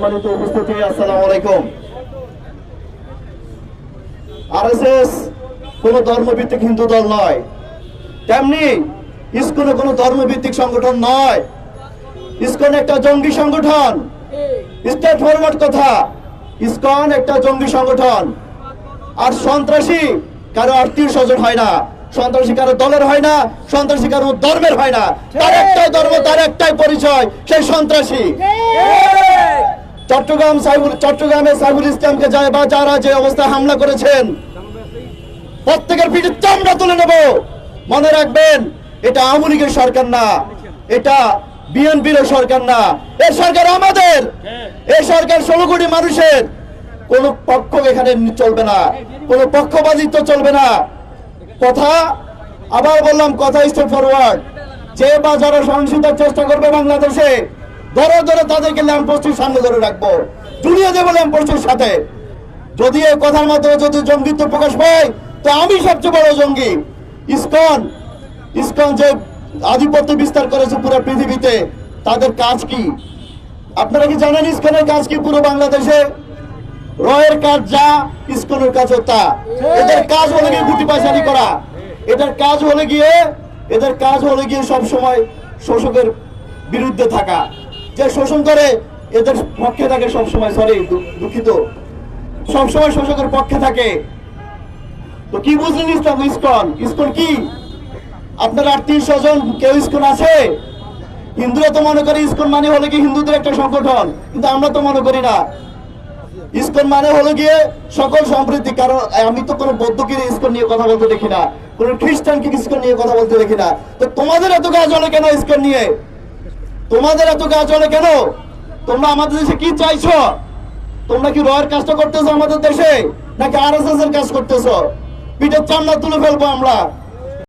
সম্মানিত উপস্থিতি, আসসালামু আলাইকুম। আরএসএস কোন ধর্মভিত্তিক হিন্দু দল নয়, তেমনি ইসকন কোন ধর্মভিত্তিক সংগঠন নয়। ইসকন একটা জঙ্গি সংগঠন, স্টেট ফরওয়ার্ড কথা। ইসকন একটা জঙ্গি সংগঠন। আর সন্ত্রাসী কারো আত্মীয় স্বজন হয় না, সন্ত্রাসী কারো দলের হয় না, সন্ত্রাসী কারো ধর্মের হয় না। তার একটাই ধর্ম, তার একটাই পরিচয়, সেই সন্ত্রাসী। চট্টগ্রামে সাইফুল ইসলামকে যারা যে অবস্থায় হামলা করেছেন, প্রত্যেকের পিঠে চামড়া তুলে নেব। মনে রাখবেন, এটা আওয়ামী লীগের সরকার না, এটা বিএনপির সরকার না, এই সরকার আমাদের। এই সরকার 16 কোটি মানুষের। কোন পক্ষ এখানে চলবে না, কোন পক্ষপাতিত্ব চলবে না। কথা আবার বললাম, কথা স্ট্রেট ফরওয়ার্ড। যে বা যারা সহিংসতার চেষ্টা করবে বাংলাদেশে, ধরে ধরে তাদেরকে ল্যাম্পপোস্টের সামনে ধরে রাখবো, জুড়িয়ে দেবো ল্যাম্পপোস্টের সাথে। যদি এই কথার মাধ্যমে যদি জঙ্গিত্ব প্রকাশ পায়, তো আমি সবচেয়ে বড় জঙ্গি। ইসকন যে আধিপত্য বিস্তার করেছে পুরো পৃথিবীতে, তাদের কাজ কি আপনারা কি জানেন? ইসকনের কাজ কি পুরো বাংলাদেশে? রয়ের কাজ যা, ইসকনের কাজ তা। এদের কাজ হলে গিয়ে গুটি পাচারি করা। এদের কাজ হলে গিয়ে সব সময় শোষকের বিরুদ্ধে থাকা। যে শোষণ করে এদের পক্ষে থাকে সবসময়, দুঃখিত, সবসময় শোষকের পক্ষে থাকে। তো কি বুঝলেন ইসকন কি? আপনার আত্মীয় স্বজন কেউ ইসকন আছে? হিন্দুরা তো মনে করে ইসকন মানে হলো কি হিন্দুদের একটা সংগঠন, কিন্তু আমরা তো মনে করি না। ইসকন মানে হলো গিয়ে সকল সম্প্রীতি। কারণ আমি তো কোনো বৌদ্ধকে ইসকন নিয়ে কথা বলতে দেখি না, কোনো খ্রিস্টানকে ইসকন নিয়ে কথা বলতে দেখি না। তো তোমাদের এত কাজ হলে কেন ইসকন নিয়ে? তোমাদের এত কাজ হলে কেন? তোমরা আমাদের দেশে কি চাইছো? তোমরা কি রয়ের কাজটা করতেছো আমাদের দেশে, নাকি আরএসএস এর কাজ করতেছো? পিঠের চামড়া তুলে ফেলবো আমরা।